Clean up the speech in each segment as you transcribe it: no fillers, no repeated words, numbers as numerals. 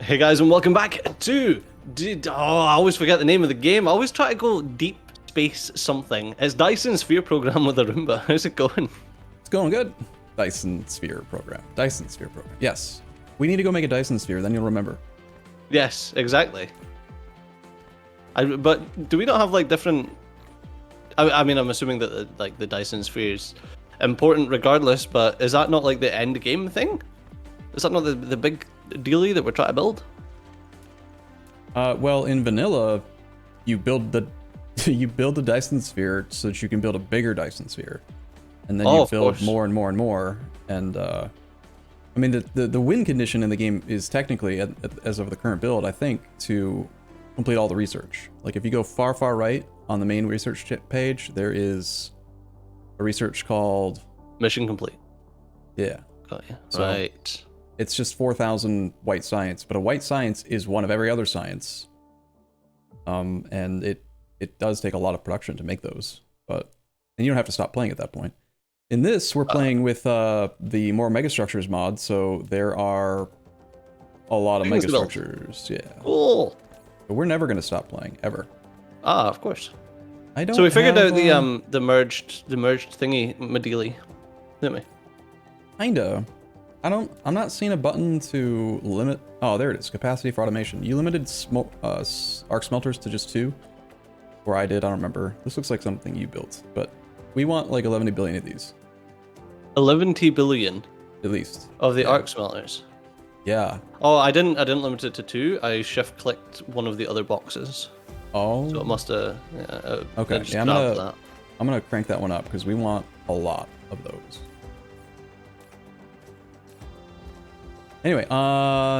Hey guys, and welcome back to... I always forget the name of the game. I always try to go deep space something. It's Dyson Sphere Program with Arumba. How's it going? It's going good. Dyson Sphere Program. Dyson Sphere Program. Yes. We need to go make a Dyson Sphere, then you'll remember. Yes, exactly. But do we not have like different... I mean, I'm assuming that the Dyson Sphere is important regardless, but is that not like the end game thing? Is that not the big dealie that we're trying to build? Well, in vanilla, you build the Dyson Sphere so that you can build a bigger Dyson Sphere, and then you build more and more and more. And I mean, the win condition in the game is technically, as of the current build, I think, to complete all the research. Like if you go far right on the main research page, there is a research called Mission complete. Yeah. Got you. So, right. It's just 4,000 white science, but a white science is one of every other science. And it does take a lot of production to make those, and you don't have to stop playing at that point. In this, we're playing with the more megastructures mod, so there are a lot of megastructures. Yeah. Cool. But we're never going to stop playing, ever. Ah, of course. I don't. So we figured out the merged thingy Medili, didn't we? Kinda. I'm not seeing a button to limit. Oh, there it is. Capacity for automation. You limited arc smelters to just 2, or I did. I don't remember. This looks like something you built, but we want like 11 billion of these. 11 billion. At least. Of the arc smelters. Yeah. Oh, I didn't limit it to 2. I shift clicked one of the other boxes. Oh. So it must have. Okay. Yeah, I'm gonna crank that one up because we want a lot of those. Anyway,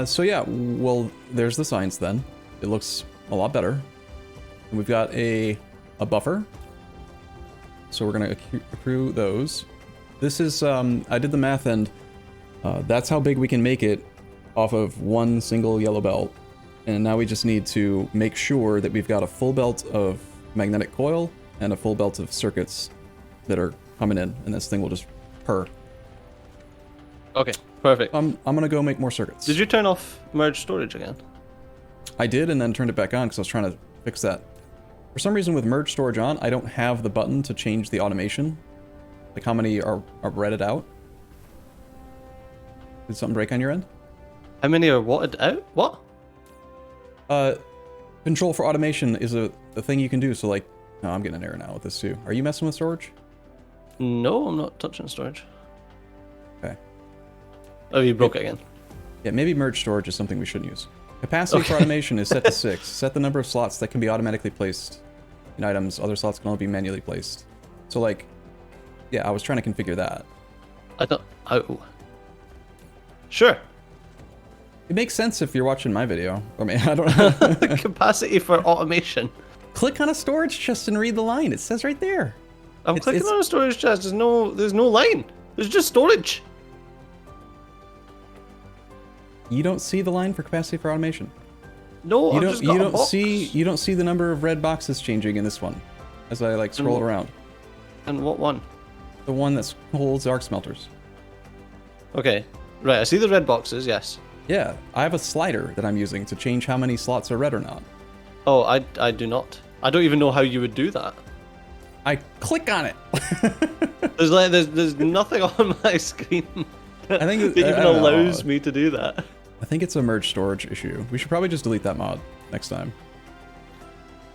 so yeah, well, there's the science then. It looks a lot better. And we've got a buffer. So we're gonna accrue those. This is, I did the math, and that's how big we can make it off of one single yellow belt. And now we just need to make sure that we've got a full belt of magnetic coil and a full belt of circuits that are coming in, and this thing will just purr. Okay, perfect. I'm gonna go make more circuits. Did you turn off merge storage again? I did, and then turned it back on because I was trying to fix that. For some reason with merge storage on, I don't have the button to change the automation. Like how many are redded out. Did something break on your end? How many are watted out? What? Control for automation is a thing you can do, so like... Oh, I'm getting an error now with this too. Are you messing with storage? No, I'm not touching storage. Okay. Oh, you broke it again. Yeah, maybe merge storage is something we shouldn't use. Capacity for automation is set to 6. Set the number of slots that can be automatically placed in items. Other slots can only be manually placed. So like, yeah, I was trying to configure that. I don't... Oh. Sure. It makes sense if you're watching my video. I mean, I don't know. Capacity for automation. Click on a storage chest and read the line. It says right there. I'm clicking on a storage chest. There's no line. There's just storage. You don't see the line for capacity for automation. No, you don't see the number of red boxes changing in this one as I like scroll around. And what one? The one that holds arc smelters. Okay. Right, I see the red boxes, yes. Yeah, I have a slider that I'm using to change how many slots are red or not. Oh, I do not. I don't even know how you would do that. I click on it. there's nothing on my screen I think that even allows me to do that. I think it's a merge storage issue. We should probably just delete that mod next time.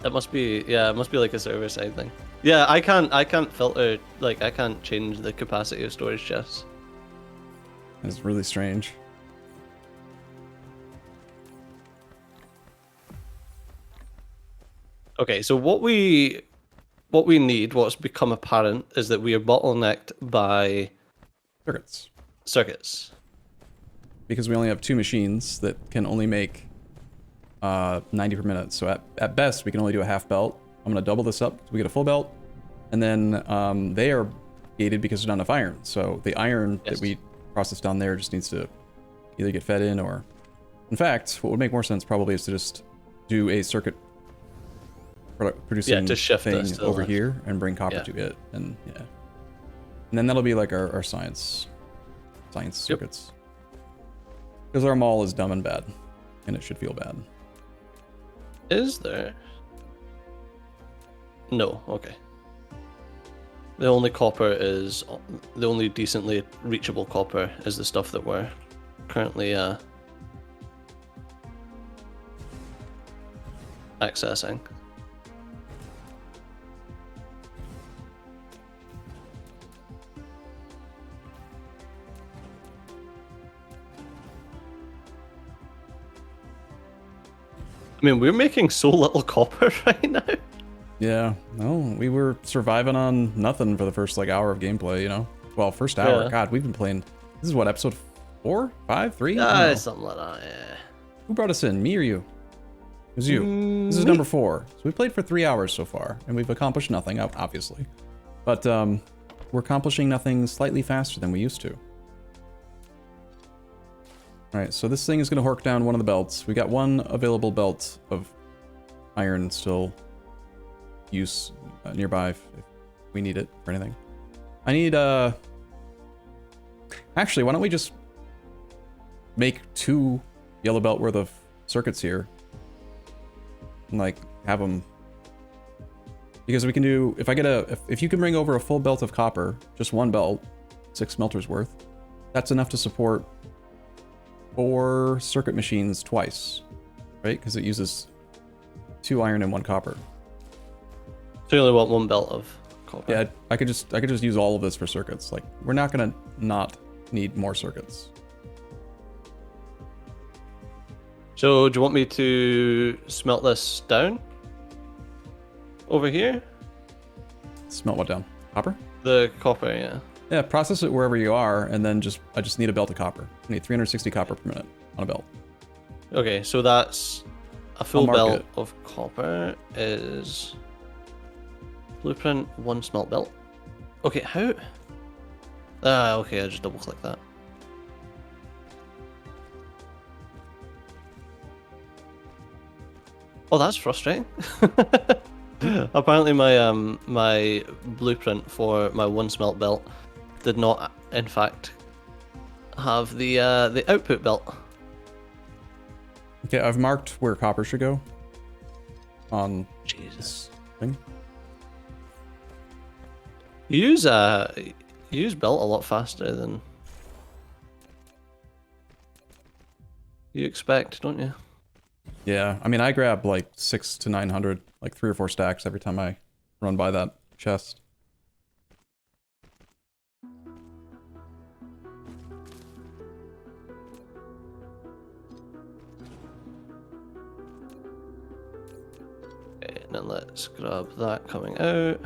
It must be like a server side thing. Yeah, I can't filter, like I can't change the capacity of storage chests. It's really strange. Okay, so what we need, what's become apparent, is that we are bottlenecked by circuits. Because we only have 2 machines that can only make 90 per minute. So at best, we can only do a half belt. I'm going to double this up so we get a full belt. And then they are gated because there's not enough iron. So the iron that we process down there just needs to either get fed in or... In fact, what would make more sense probably is to just do a circuit producing to shift thing over here and bring copper to it. And yeah. And then that'll be like our science circuits. Because our mall is dumb and bad. and it should feel bad. Is there? No, okay. The only copper is... The only decently reachable copper is the stuff that we're currently accessing. I mean, we're making so little copper right now. Yeah, no, we were surviving on nothing for the first like hour of gameplay, you know? Well, first hour. Yeah. God, we've been playing. This is what, episode 4, 5, 3? I don't know. Something like that, yeah. Who brought us in? Me or you? It was you. This is number 4. So we played for 3 hours so far, and we've accomplished nothing, obviously. But we're accomplishing nothing slightly faster than we used to. Alright, so this thing is going to hork down one of the belts. We got one available belt of iron still use nearby if we need it for anything. I need, actually, why don't we just make 2 yellow belt worth of circuits here? And, like, have them... Because we can do... If you can bring over a full belt of copper, just 1 belt, 6 smelters worth, that's enough to support 4 circuit machines twice, right? Because it uses 2 iron and 1 copper. So you only want 1 belt of copper. Yeah, I could just use all of this for circuits. Like, we're not gonna not need more circuits. So do you want me to smelt this down? Over here? Smelt what down? Copper? The copper, yeah. Yeah, process it wherever you are, and then I just need a belt of copper. I need 360 copper per minute on a belt. Okay, so that's a full mark belt it. of copper is blueprint 1 smelt belt. Okay, how? Okay, I just double click that. Oh, that's frustrating. Apparently my blueprint for my 1 smelt belt did not in fact have the output belt. Okay, I've marked where copper should go on Jesus. thing. You use belt a lot faster than you expect, don't you? Yeah, I mean, I grab like 600 to 900, like 3 or 4 stacks every time I run by that chest. Okay, and then let's grab that coming out.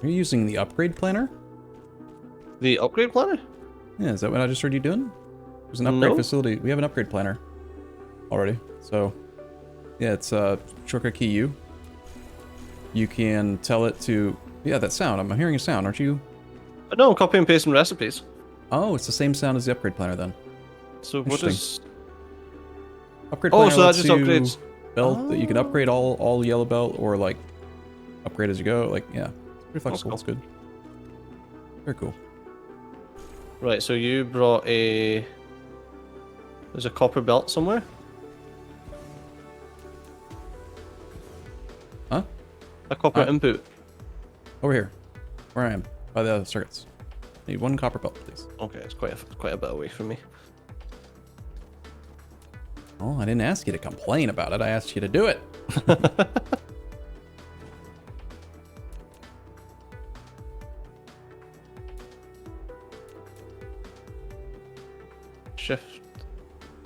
Are you using the upgrade planner? The upgrade planner? Yeah, is that what I just heard you doing? There's an upgrade No. facility. We have an upgrade planner already. So, yeah, it's shortcut key U. You can tell it to... Yeah, that sound. I'm hearing a sound, aren't you? No, copy and pasting recipes. Oh, it's the same sound as the upgrade planner then. So what is... Upgrade Oh, planner so that lets just you upgrades... belt that you can upgrade all yellow belt or like upgrade as you go. Like, yeah, it's pretty flexible. cool. It's good. Very cool. Right, so you brought a... There's a copper belt somewhere? Huh? A copper input. Over here, where I am, by the circuits. Need 1 copper belt, please. Okay, it's quite a bit away from me. Oh, I didn't ask you to complain about it. I asked you to do it. Shift.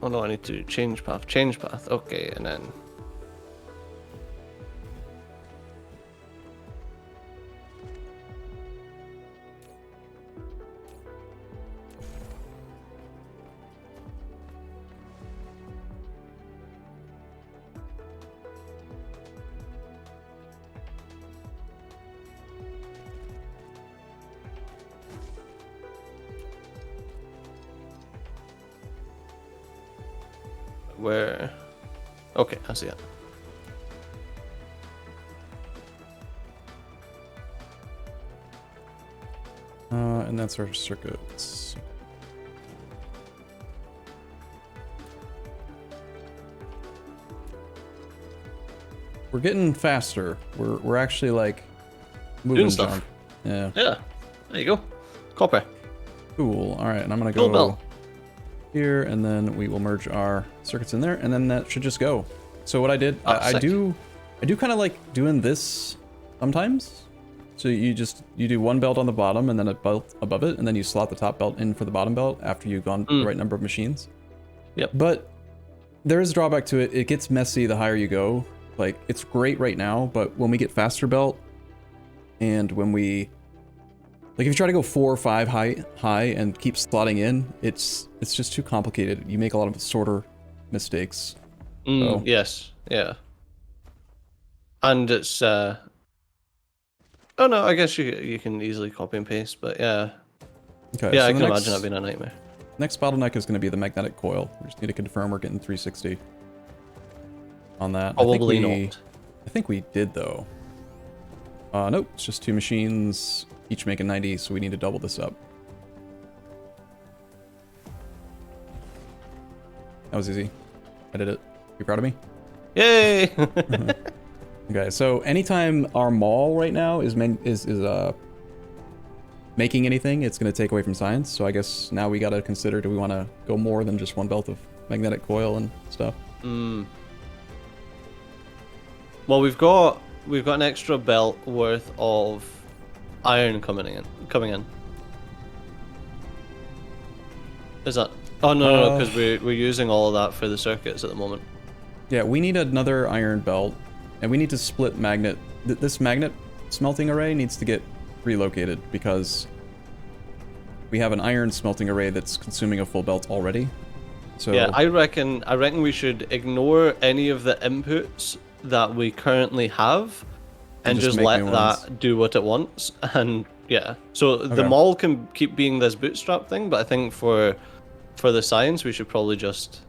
Oh no, I need to change path. Change path. Okay, and then... Where? Okay, I see it. And that's our circuits. We're getting faster. We're actually like moving Doing stuff. junk. Yeah. Yeah. There you go. Copper. Cool. All right, and I'm gonna Cool go belt. here, and then we will merge our circuits in there, and then that should just go. So what I did, Oh, I sick. do kind of like doing this sometimes. So you do one belt on the bottom and then a belt above it, and then you slot the top belt in for the bottom belt after you've gone the right number of machines. Yep. But there is a drawback to it. It gets messy the higher you go. Like, it's great right now, but when we get faster belt, and when we, like, if you try to go 4 or 5 high and keep slotting in, it's just too complicated. You make a lot of sorter mistakes. So, Yes. Yeah. And it's oh no, I guess you can easily copy and paste, but yeah. okay, Yeah, so I the can next, imagine that being a nightmare. next bottleneck is going to be the magnetic coil. We just need to confirm we're getting 360 on that. Probably not. I think we did, though. Nope, it's just 2 machines, each making 90, so we need to double this up. That was easy. I did it. You proud of me? Yay! Okay, so anytime our mall right now is making anything, it's going to take away from science. So I guess now we got to consider, do we want to go more than just one belt of magnetic coil and stuff? Well, we've got an extra belt worth of iron coming in. Is that? Oh no, because we're using all of that for the circuits at the moment. Yeah, we need another iron belt, and we need to split magnet. This magnet smelting array needs to get relocated because we have an iron smelting array that's consuming a full belt already. So Yeah, I reckon we should ignore any of the inputs that we currently have and just make let new that ones. do what it wants. And yeah, so the Okay. mall can keep being this bootstrap thing, but I think for the science we should probably just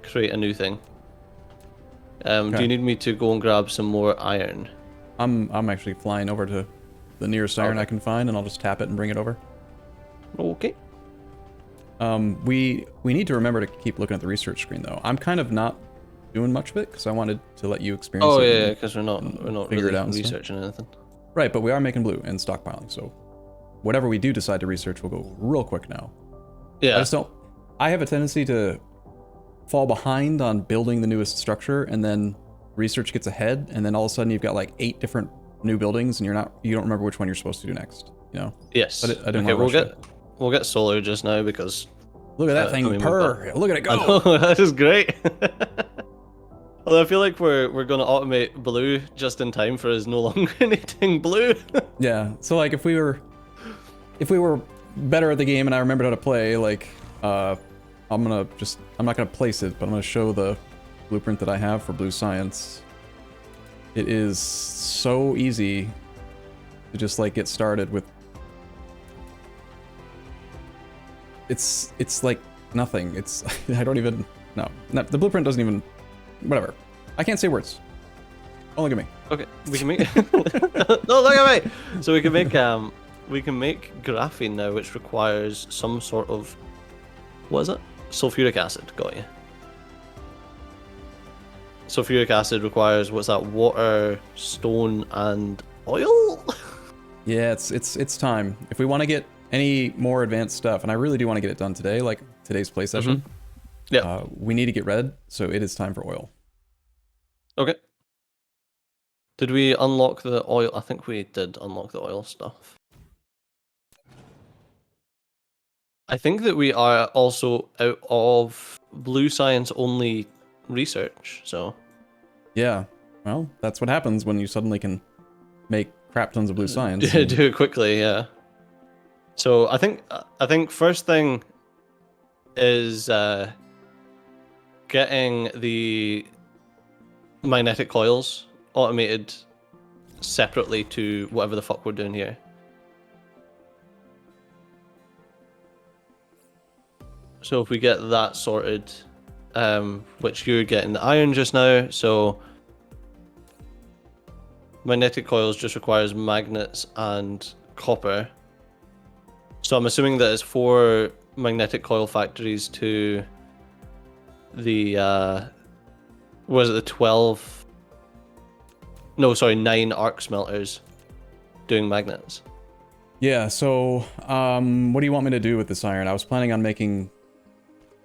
create a new thing. Do Okay. you need me to go and grab some more iron? I'm actually flying over to the nearest iron I can find, and I'll just tap it and bring it over. Okay. We need to remember to keep looking at the research screen, though. I'm kind of not doing much of it because I wanted to let you experience Oh it. yeah, and- because we're not figure it really out and stuff. researching anything. Right, but we are making blue and stockpiling, so whatever we do decide to research will go real quick now. Yeah. I just don't. I have a tendency to fall behind on building the newest structure, and then research gets ahead, and then all of a sudden you've got like 8 different new buildings, and you don't remember which one you're supposed to do next. You know? Yes. I didn't Okay, want to rush it. we'll get solar just now because Look at that thing I mean, we've purr! Look at it I go! know, that is great. Although I feel like we're gonna automate blue just in time for us no longer needing blue. Yeah. So like if we were better at the game and I remembered how to play, like I'm not gonna place it, but I'm gonna show the blueprint that I have for blue science. It is so easy to just like get started with. It's like nothing. It's I don't even no the blueprint doesn't even whatever. I can't say words. Don't look at me. Okay, we can make. No, look at me. So we can make graphene now, which requires some sort of what is it? Sulfuric acid. Got you. Sulfuric acid requires what's that? Water, stone, and oil. Yeah, it's time. If we want to get any more advanced stuff, and I really do want to get it done today, like today's play session, Yeah. we need to get red, so it is time for oil. Okay. Did we unlock the oil? I think we did unlock the oil stuff. I think that we are also out of blue science only research, so Yeah, well, that's what happens when you suddenly can make crap tons of blue science. do it quickly, yeah. So I think first thing is getting the magnetic coils automated separately to whatever the fuck we're doing here. So if we get that sorted, which you're getting the iron just now, so magnetic coils just requires magnets and copper. So I'm assuming that it's 4 magnetic coil factories to the was it the 12? No, sorry, 9 arc smelters doing magnets. Yeah, so what do you want me to do with this iron? I was planning on making...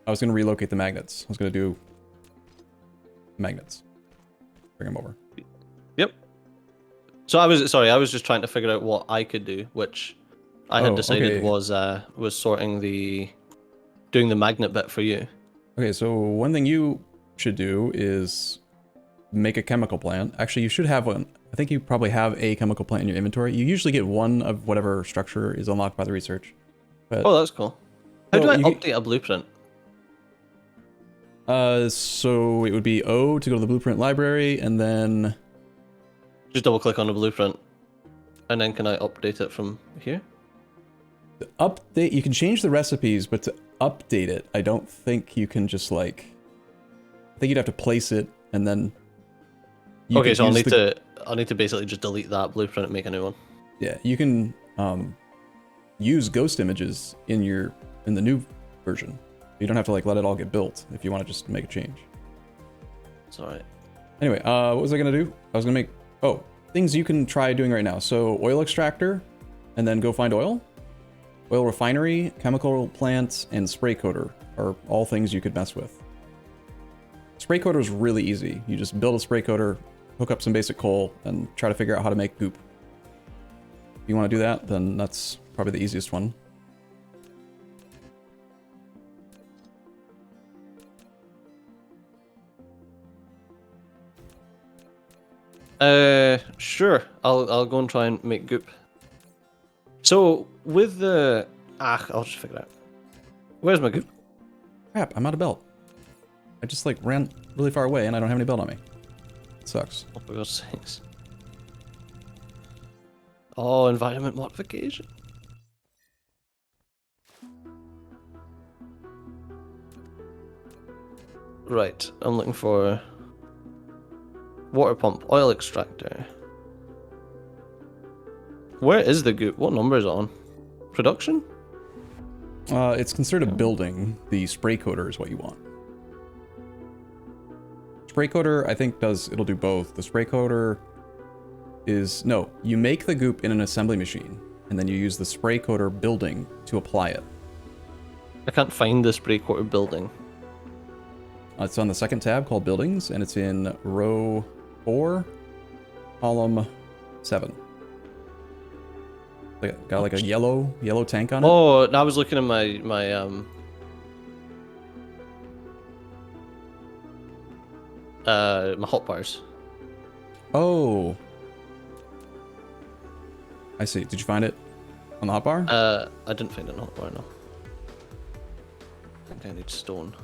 I was going to relocate the magnets. I was going to do magnets. Bring them over. Yep. So I was just trying to figure out what I could do, which I had decided okay. was sorting doing the magnet bit for you. Okay, so one thing you should do is make a chemical plant. Actually, you should have one. I think you probably have a chemical plant in your inventory. You usually get one of whatever structure is unlocked by the research. But, Oh, that's cool. How do I update a blueprint? So it would be O to go to the blueprint library, and then... Just double click on the blueprint. And then can I update it from here? To update, you can change the recipes, but to update it, I don't think you can just like... I think you'd have to place it, and then... Okay, so I'll need to basically just delete that blueprint and make a new one. Yeah, you can use ghost images in the new version. You don't have to like let it all get built if you want to just make a change. It's alright. Anyway, what was I gonna do? I was gonna make things you can try doing right now. So oil extractor, and then go find oil. Oil refinery, chemical plant, and spray coater are all things you could mess with. Spray coater is really easy. You just build a spray coater, hook up some basic coal, and try to figure out how to make goop. If you want to do that, then that's probably the easiest one. Sure. I'll go and try and make goop. So with the I'll just figure it out. Where's my goop? Crap, I'm out of belt. I just like ran really far away and I don't have any belt on me. It sucks. Oh, for God's sakes. Oh, environment modification. Right, I'm looking for water pump, oil extractor. Where is the goop? What number is it on? Production? It's considered a building. The spray coater is what you want. Spray coater, I think it'll do both. The spray coater is, no, you make the goop in an assembly machine, and then you use the spray coater building to apply it. I can't find the spray coater building. It's on the second tab called buildings, and it's in row 4, column 7. Got like a yellow tank on it. Oh, I was looking at my hotbars. Oh, I see. Did you find it on the hotbar? I didn't find it on the hotbar, no. I think I need stone.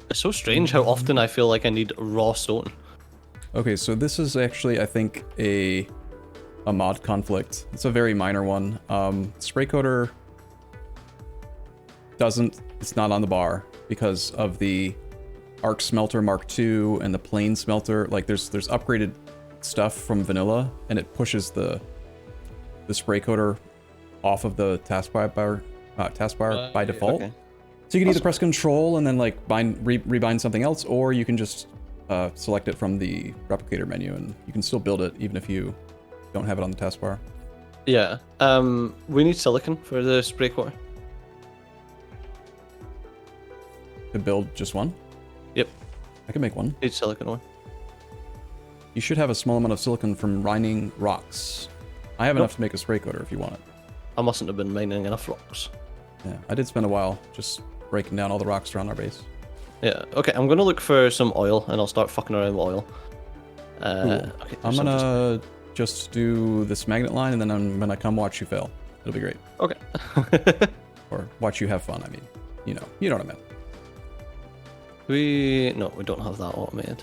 It's so strange how often I feel like I need raw stone. Okay, so this is actually, I think, a mod conflict. It's a very minor one. Spray coater it's not on the bar because of the arc smelter Mark II and the plain smelter. Like there's upgraded stuff from vanilla, and it pushes the spray coater off of the taskbar by default. Okay. So you can either press Control and then like rebind something else, or you can just select it from the replicator menu, and you can still build it even if you don't have it on the taskbar. Yeah. We need silicon for the spray coater. To build just one? Yep. I can make one. Need silicon ore. You should have a small amount of silicon from mining rocks. I have enough to make a spray coater if you want it. I mustn't have been mining enough rocks. Yeah, I did spend a while just breaking down all the rocks around our base. Yeah, okay, I'm gonna look for some oil and I'll start fucking around with oil. Cool. Okay, I'm gonna just do this magnet line, and then I'm gonna come watch you fail. It'll be great. Okay. Or watch you have fun, I mean. You know what I meant. No, we don't have that automated.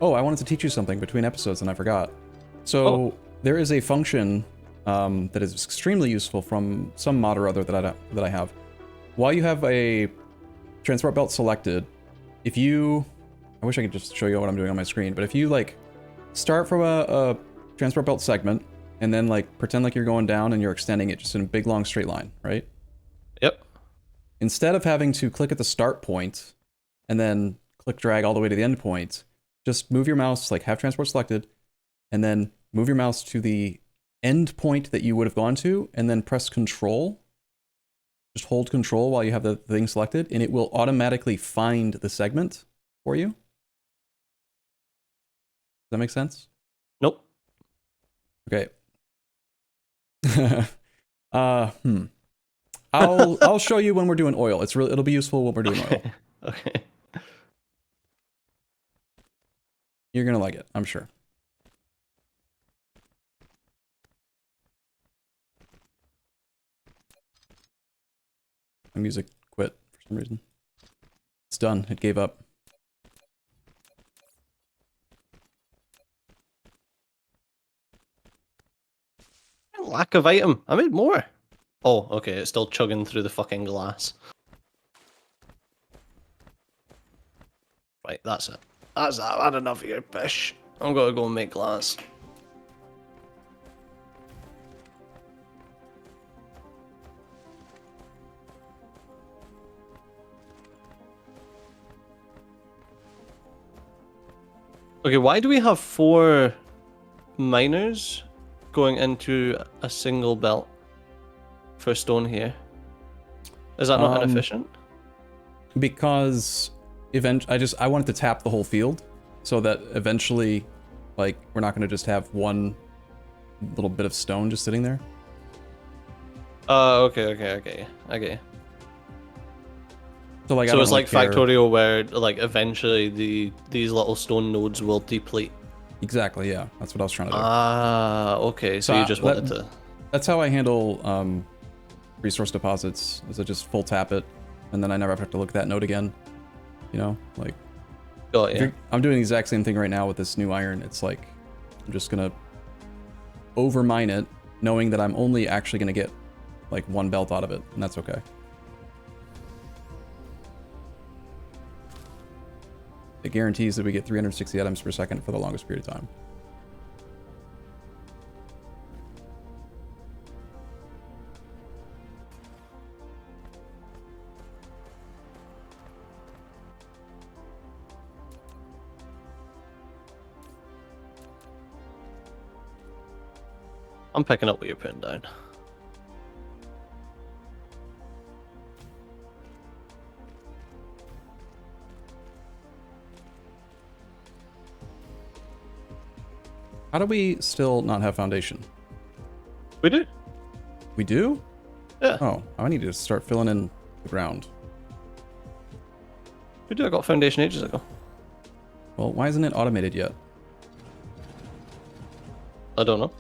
Oh, I wanted to teach you something between episodes and I forgot. So there is a function that is extremely useful from some mod or other that I have. While you have a transport belt selected, if you... I wish I could just show you what I'm doing on my screen, but if you, like, start from a transport belt segment, and then, like, pretend like you're going down and you're extending it just in a big, long, straight line, right? Yep. Instead of having to click at the start point, and then click drag all the way to the end point, just move your mouse, like, have transport selected, and then move your mouse to the end point that you would have gone to, and then press Control. Just hold Control while you have the thing selected, and it will automatically find the segment for you. Does that make sense? Nope. Okay. I'll show you when we're doing oil. It'll be useful when we're doing oil. Okay. You're gonna like it, I'm sure. My music quit for some reason. It's done. It gave up. Lack of item. I made more. Oh, okay. It's still chugging through the fucking glass. Right, that's it. That's that. I've had enough of your pish. I'm gonna go and make glass. Okay, why do we have 4 miners going into a single belt for stone here? Is that not inefficient? Because I wanted to tap the whole field so that eventually, like, we're not going to just have one little bit of stone just sitting there. Okay. So, like, So it's like Factorio where, like, eventually these little stone nodes will deplete. Exactly, yeah. That's what I was trying to do. Ah, okay. So you just wanted to... That's how I handle resource deposits, is I just full tap it, and then I never have to look at that node again. You know, like... Got you. I'm doing the exact same thing right now with this new iron. It's like, I'm just gonna overmine it, knowing that I'm only actually gonna get, like, 1 belt out of it, and that's okay. It guarantees that we get 360 items per second for the longest period of time. I'm picking up what you're putting down. How do we still not have foundation? We do. We do? Yeah. Oh, I need to start filling in the ground. We do. I got foundation ages ago. Well, why isn't it automated yet? I don't know.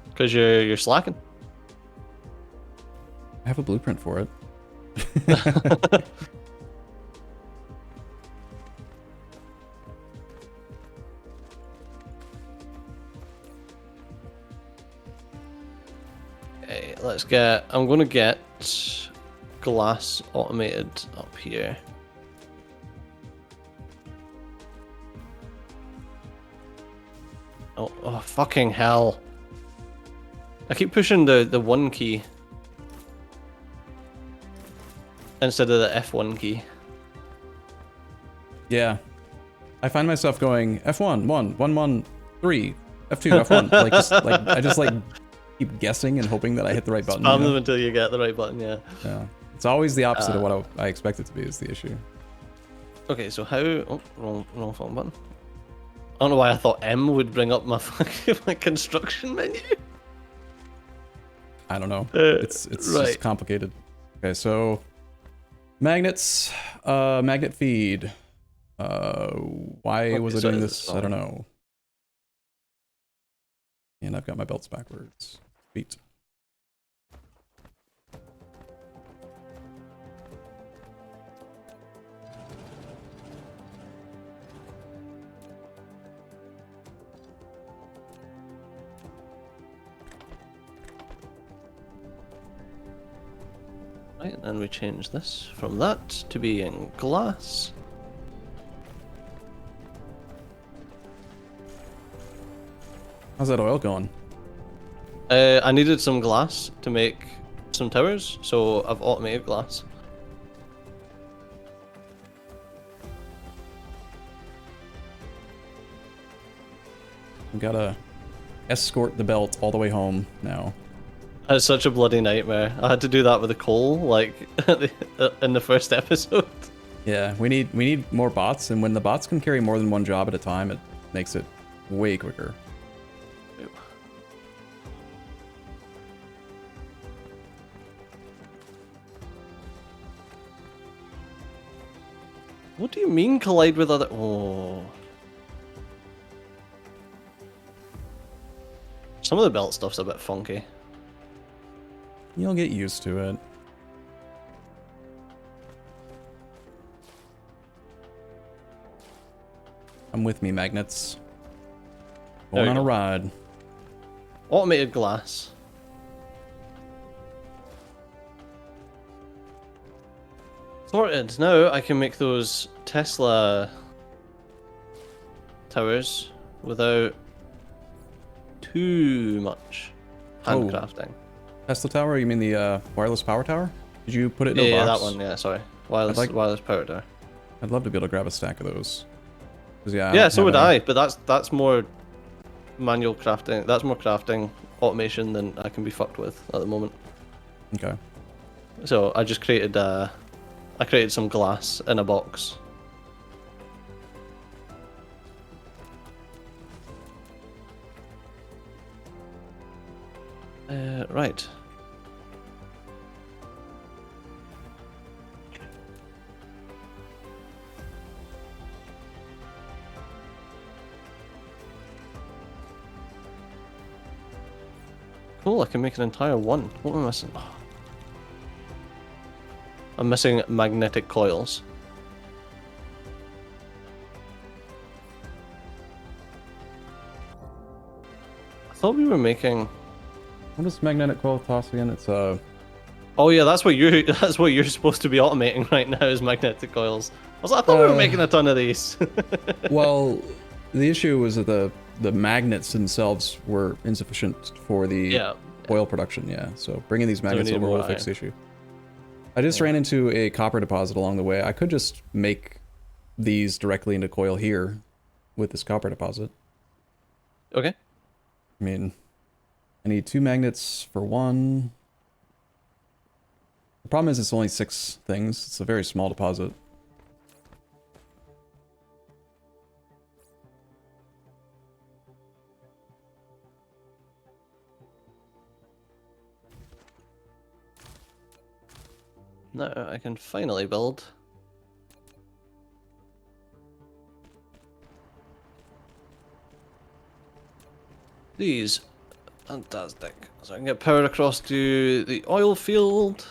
Because you're slacking. I have a blueprint for it. Okay, let's get... I'm going to get glass automated up here. Oh, fucking hell. I keep pushing the 1 key instead of the F1 key. Yeah. I find myself going F1, 1, 1, 1, 3, F2, F1. I just keep guessing and hoping that I hit the right button. Spam them until you get the right button, yeah. Yeah. It's always the opposite of what I expect it to be is the issue. Okay, so how... Oh, wrong phone button. I don't know why I thought M would bring up my fucking my construction menu. I don't know. It's right. just complicated. Okay, so magnets, magnet feed. Why was I doing this? I don't know. And I've got my belts backwards. Feet. Right, and we change this from that to being glass. How's that oil going? I needed some glass to make some towers, so I've automated glass. We gotta escort the belt all the way home now. It's such a bloody nightmare. I had to do that with the coal, like, in the first episode. Yeah, we need more bots, and when the bots can carry more than one job at a time, it makes it way quicker. What do you mean collide with other... Oh. Some of the belt stuff's a bit funky. You'll get used to it. Come with me, magnets. Going on a ride. Automated glass. Sorted. Now I can make those Tesla towers without too much handcrafting. Tesla tower? You mean the wireless power tower? Did you put it in a Yeah, box? that one. Yeah, sorry. Wireless power tower. I'd love to be able to grab a stack of those. 'Cause, I Yeah, don't so have would any. I. But that's more manual crafting. That's more crafting automation than I can be fucked with at the moment. Okay. So I just created I created some glass in a box. Right. Cool, I can make an entire one. What am I missing? Oh. I'm missing magnetic coils. I thought we were making... What is magnetic coil toss again? It's Oh yeah, that's what you're supposed to be automating right now is magnetic coils. I thought we were making a ton of these. well, the issue was that the magnets themselves were insufficient for the oil production. Yeah, so bringing these magnets over will fix the issue. I just ran into a copper deposit along the way. I could just make these directly into coil here with this copper deposit. Okay. I mean, I need 2 magnets for one. The problem is it's only 6 things. It's a very small deposit. Now I can finally build. These. Fantastic. So I can get power across to the oil field.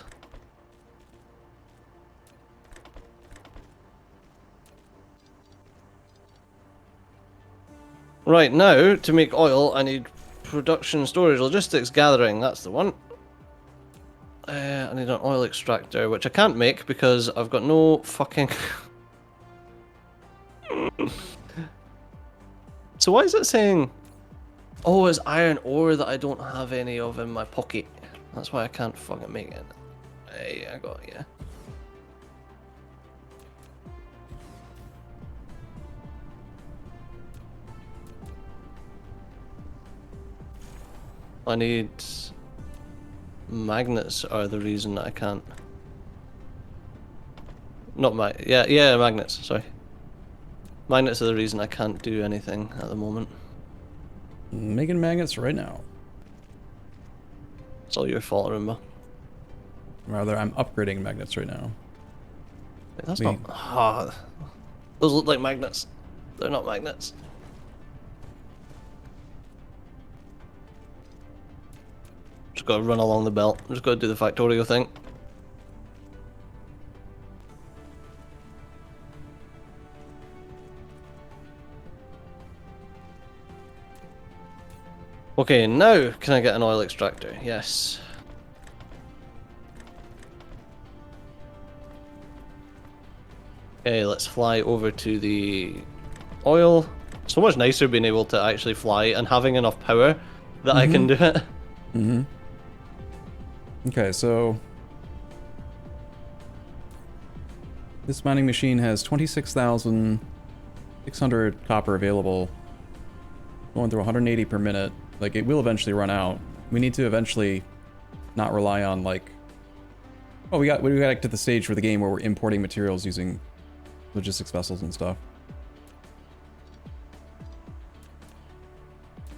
Right, now, to make oil, I need production, storage, logistics, gathering. That's the one. I need an oil extractor, which I can't make because I've got no fucking... So why is it saying... Oh, it's iron ore that I don't have any of in my pocket. That's why I can't fucking make it. Hey, I got it, yeah. I need... Magnets are the reason that I can't. Not yeah, magnets, sorry. Magnets are the reason I can't do anything at the moment. Making magnets right now. It's all your fault, Arumba. Rather, I'm upgrading magnets right now. Wait, that's not... Ah, those look like magnets. They're not magnets. Just gotta run along the belt. Just gotta do the Factorio thing. Okay, now can I get an oil extractor? Yes. Okay, let's fly over to the oil. So much nicer being able to actually fly and having enough power that I can do it. Mm-hmm. Okay, so this mining machine has 26,600 copper available, going through 180 per minute. Like, it will eventually run out. We need to eventually not rely on, like... Oh, we got to the stage for the game where we're importing materials using logistics vessels and stuff.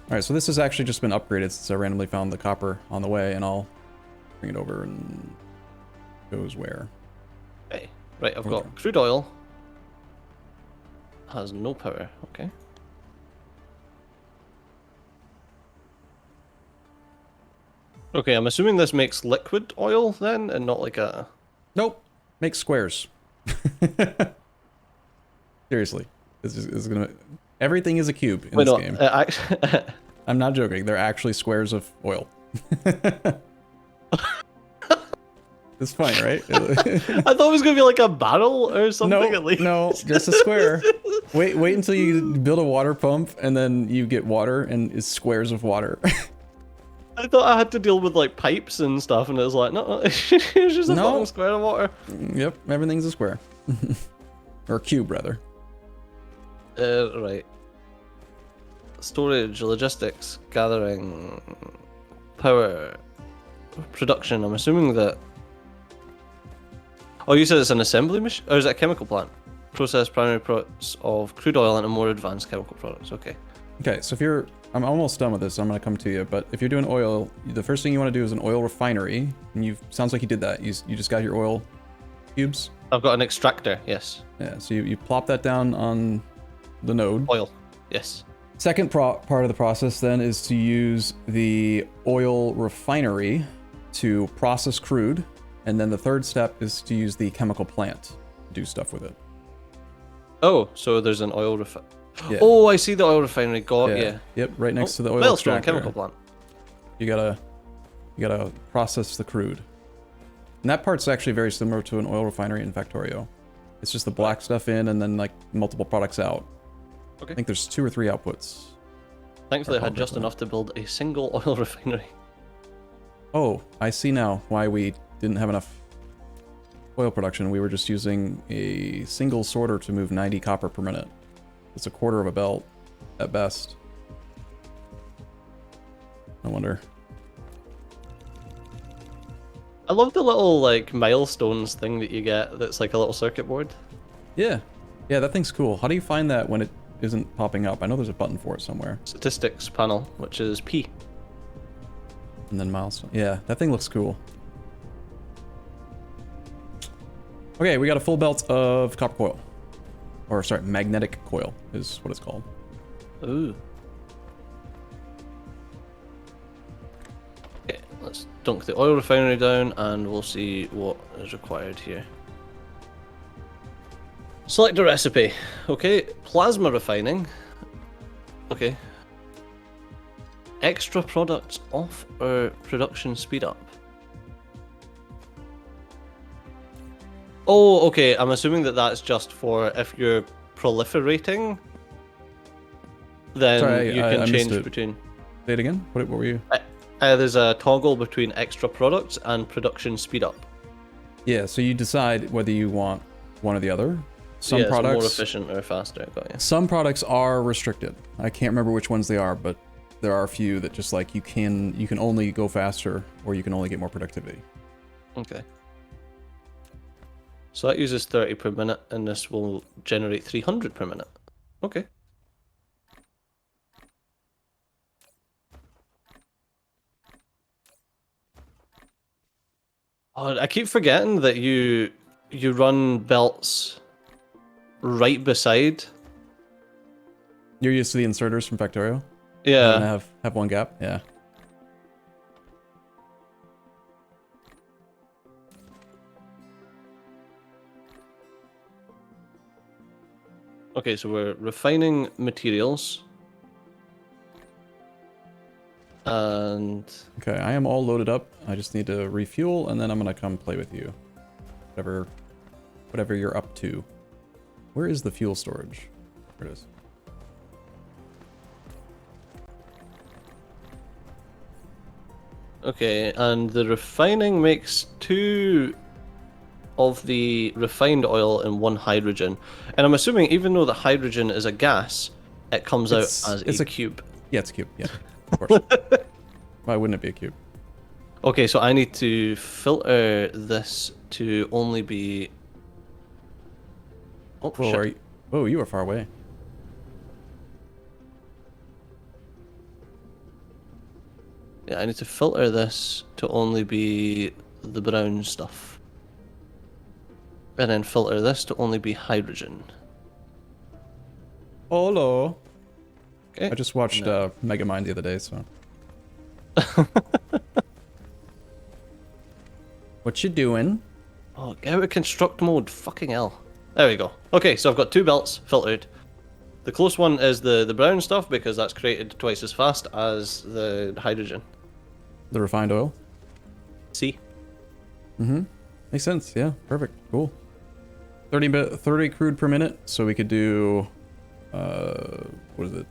Alright, so this has actually just been upgraded since I randomly found the copper on the way, and I'll bring it over and... goes where? Okay, right, I've got crude oil. Has no power, okay. Okay, I'm assuming this makes liquid oil then, and not like a... Nope. Make squares. Seriously. This is gonna... Everything is a cube in this game. I'm not joking. They're actually squares of oil. It's funny, right? I thought it was gonna be like a barrel or something at least. No, just a square. Wait until you build a water pump and then you get water and it's squares of water. I thought I had to deal with like pipes and stuff, and it was like, no, it's just a fucking square of water. Yep, everything's a square. Or a cube, rather. Right. Storage, logistics, gathering, power, production. I'm assuming that... Oh, you said it's an assembly machine? Or is it a chemical plant? Process primary products of crude oil into more advanced chemical products. Okay. Okay, so if you're... I'm almost done with this, so I'm going to come to you, but if you're doing oil, the first thing you want to do is an oil refinery, and sounds like you did that. You just got your oil cubes? I've got an extractor, yes. Yeah, so you plop that down on the node. Oil, yes. Second part of the process then is to use the oil refinery to process crude, and then the third step is to use the chemical plant to do stuff with it. Oh, so there's an oil refinery. Yeah. Oh, I see the oil refinery. Got yeah. Yep, right next to the oil well, extractor. strong chemical plant. You gotta process the crude. And that part's actually very similar to an oil refinery in Factorio. It's just the black stuff in and then like multiple products out. Okay. I think there's 2 or 3 outputs. Thankfully, I had just enough to build a single oil refinery. Oh, I see now why we didn't have enough oil production. We were just using a single sorter to move 90 copper per minute. It's a quarter of a belt at best. I wonder. I love the little like milestones thing that you get that's like a little circuit board. Yeah. Yeah, that thing's cool. How do you find that when it isn't popping up? I know there's a button for it somewhere. Statistics panel, which is P. And then milestone. Yeah, that thing looks cool. Okay, we got a full belt of copper coil. Or, sorry, magnetic coil is what it's called. Ooh. Okay, let's dunk the oil refinery down and we'll see what is required here. Select a recipe. Okay, plasma refining. Okay. Extra products off or production speed up. Oh, okay. I'm assuming that that's just for if you're proliferating, then Sorry, you can I change missed it. between. Say it again? What were you? There's a toggle between extra products and production speed up. Yeah, so you decide whether you want one or the other. Some yeah, products more efficient or faster. Got you. Some products are restricted. I can't remember which ones they are, but there are a few that just like you can only go faster or you can only get more productivity. Okay. So that uses 30 per minute, and this will generate 300 per minute. Okay. Oh, I keep forgetting that you run belts right beside. You're used to the inserters from Factorio? Yeah. Have one gap? Yeah. Okay, so we're refining materials. And... Okay, I am all loaded up. I just need to refuel, and then I'm gonna come play with you. Whatever you're up to. Where is the fuel storage? There it is. Okay, and the refining makes 2 of the refined oil and 1 hydrogen. And I'm assuming even though the hydrogen is a gas, it comes out as a cube. Yeah, it's a cube. Yeah, of course. Why wouldn't it be a cube? Okay, so I need to filter this to only be... Oh, Whoa, shit. Whoa, you are far away. Yeah, I need to filter this to only be the brown stuff. And then filter this to only be hydrogen. Hello. Okay. I just watched Megamind the other day, so. What you doing? Oh, get out of construct mode. Fucking hell. There we go. Okay, so I've got 2 belts filtered. The close one is the brown stuff because that's created twice as fast as the hydrogen. The refined oil? See? Mm-hmm. Makes sense. Yeah, perfect. Cool. 30 crude per minute, so we could do... what is it?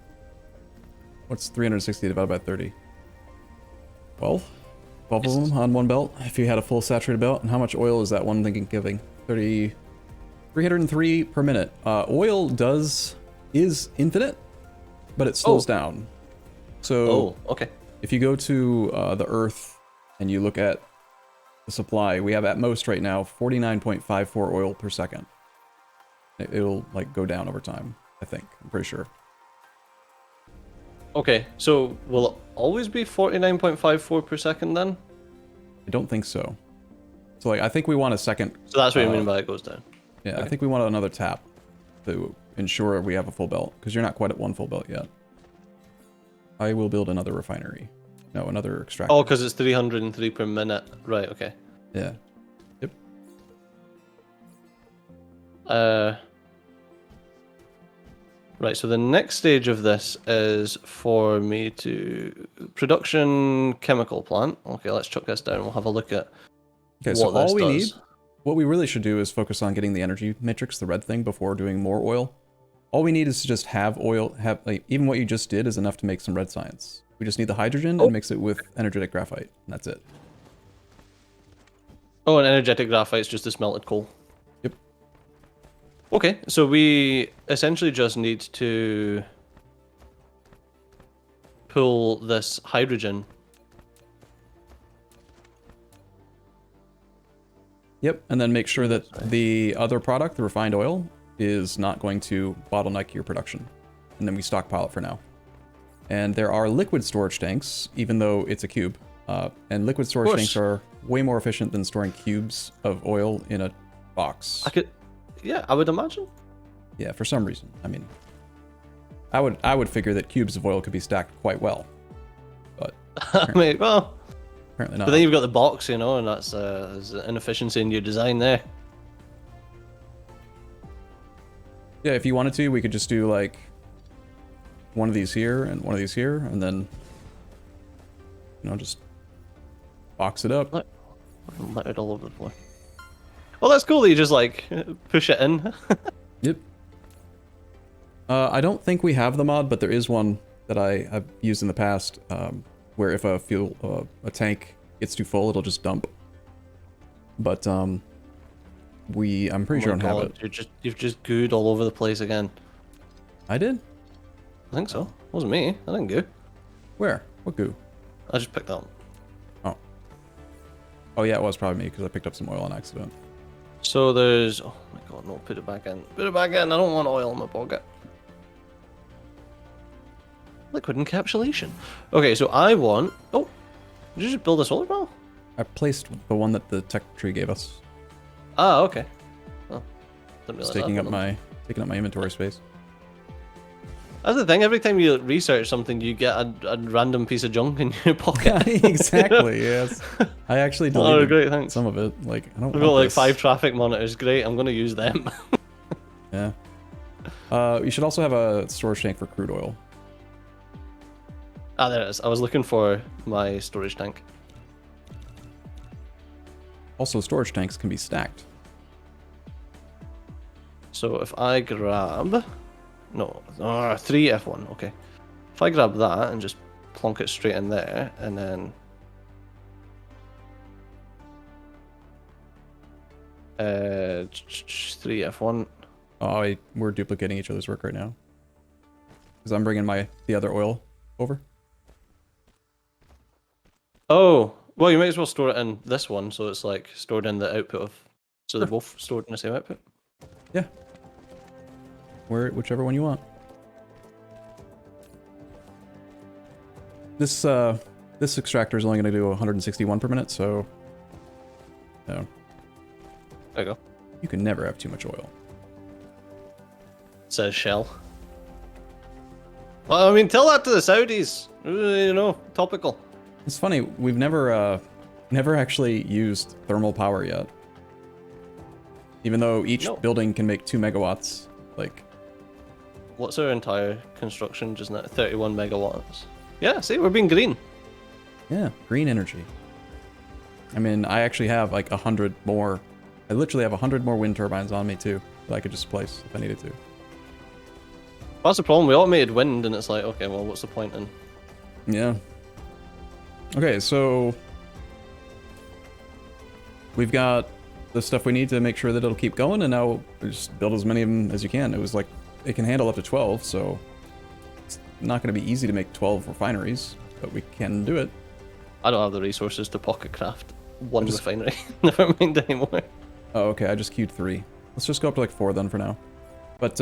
What's 360 divided by 30? 12? 12 of them on one belt, if you had a full saturated belt. And how much oil is that one thing giving? 303 per minute. Oil is infinite, but it slows down. So okay. If you go to the Earth and you look at the supply, we have at most right now 49.54 oil per second. It'll like go down over time, I think. I'm pretty sure. Okay, so will it always be 49.54 per second then? I don't think so. So like I think we want a second. So that's what you mean by it goes down. Yeah, Okay. I think we want another tap to ensure we have a full belt, because you're not quite at one full belt yet. I will build another refinery. No, another extractor. Oh, because it's 303 per minute. Right, okay. Yeah. Yep. Right, so the next stage of this is for me to... Production chemical plant. Okay, let's chuck this down. We'll have a look at Okay, so what this all we need, does. what we really should do is focus on getting the energy matrix, the red thing, before doing more oil. All we need is to just have oil, like, even what you just did is enough to make some red science. We just need the hydrogen and mix it with energetic graphite, and that's it. Oh, and energetic graphite's just the smelted coal. Yep. Okay, so we essentially just need to pull this hydrogen. Yep, and then make sure that the other product, the refined oil, is not going to bottleneck your production. And then we stockpile it for now. And there are liquid storage tanks, even though it's a cube. And liquid storage tanks are way more efficient than storing cubes of oil in a box. Yeah, I would imagine. Yeah, for some reason. I mean, I would figure that cubes of oil could be stacked quite well, but I mean, well, apparently not. but then you've got the box, you know, and that's there's an inefficiency in your design there. Yeah, if you wanted to, we could just do like one of these here and one of these here, and then, you know, just box it up. Let it all over the floor. Well, that's cool that you just like push it in. Yep. I don't think we have the mod, but there is one that I have used in the past, where if a a tank gets too full, it'll just dump. But I'm pretty sure I don't have it. You've just gooed all over the place again. I did? I think so. It wasn't me. I didn't goo. Where? What goo? I just picked that up. Oh. Oh yeah, it was probably me because I picked up some oil on accident. So there's... Oh my god, no, put it back in. Put it back in, I don't want oil in my pocket. Liquid encapsulation. Okay, so I want... Oh, did you just build a solar panel? I placed the one that the tech tree gave us. Ah, okay. Oh, didn't It's realize taking that. up my inventory space. That's the thing, every time you research something, you get a random piece of junk in your pocket. Exactly, yes. I actually deleted great, thanks. some of it. Like, I don't We've want got like this. 5 traffic monitors, great, I'm gonna use them. Yeah. You should also have a storage tank for crude oil. Ah, there it is. I was looking for my storage tank. Also, storage tanks can be stacked. So if I grab, no, 3 F1. Okay. If I grab that and just plonk it straight in there, and then 3 F1. Oh, we're duplicating each other's work right now. Because I'm bringing the other oil over. Oh, well, you might as well store it in this one, so it's like stored in the output of. So they're both stored in the same output. Yeah. Whichever one you want. This extractor is only going to do 161 per minute, so no. There you go. You can never have too much oil. Says Shell. Well, I mean, tell that to the Saudis. You know, topical. It's funny, we've never actually used thermal power yet. Even though each building can make 2 megawatts, like. What's our entire construction just now? 31 megawatts. Yeah, see, we're being green. Yeah, green energy. I mean, I actually have like 100 more. I literally have 100 more wind turbines on me too that I could just place if I needed to. That's the problem. We automated wind, and it's like, okay, well, what's the point in? Yeah. Okay, so we've got the stuff we need to make sure that it'll keep going, and now just build as many of them as you can. It was like it can handle up to 12, so it's not going to be easy to make 12 refineries, but we can do it. I don't have the resources to pocket craft one refinery. Never mind anymore. Oh, okay. I just queued 3. Let's just go up to like 4 then for now. But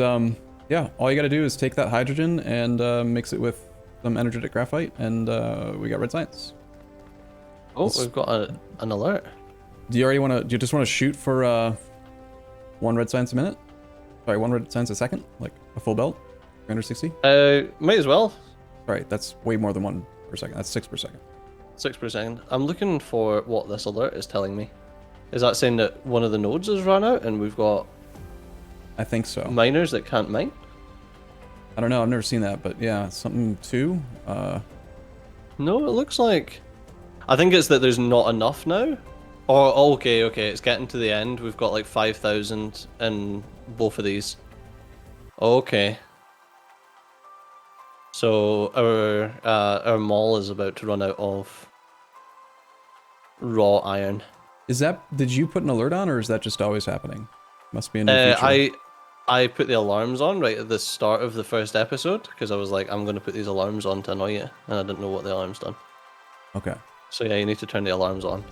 yeah, all you got to do is take that hydrogen and mix it with some energetic graphite, and we got red science. Oh, we've got an alert. Do you just want to shoot for 1 red science a minute? Sorry, 1 red science a second, like a full belt, 360. Might as well. Right, that's way more than 1 per second. That's 6 per second. 6 per second. I'm looking for what this alert is telling me. Is that saying that one of the nodes has run out and we've got? I think so. Miners that can't mine? I don't know. I've never seen that, but yeah, something too. No, it looks like. I think it's that there's not enough now. Or okay, it's getting to the end. We've got like 5,000 in both of these. Okay. So our mall is about to run out of raw iron. Did you put an alert on, or is that just always happening? Must be a new feature. I put the alarms on right at the start of the first episode because I was like, I'm going to put these alarms on to annoy you, and I didn't know what the alarm's done. Okay. So yeah, you need to turn the alarms on.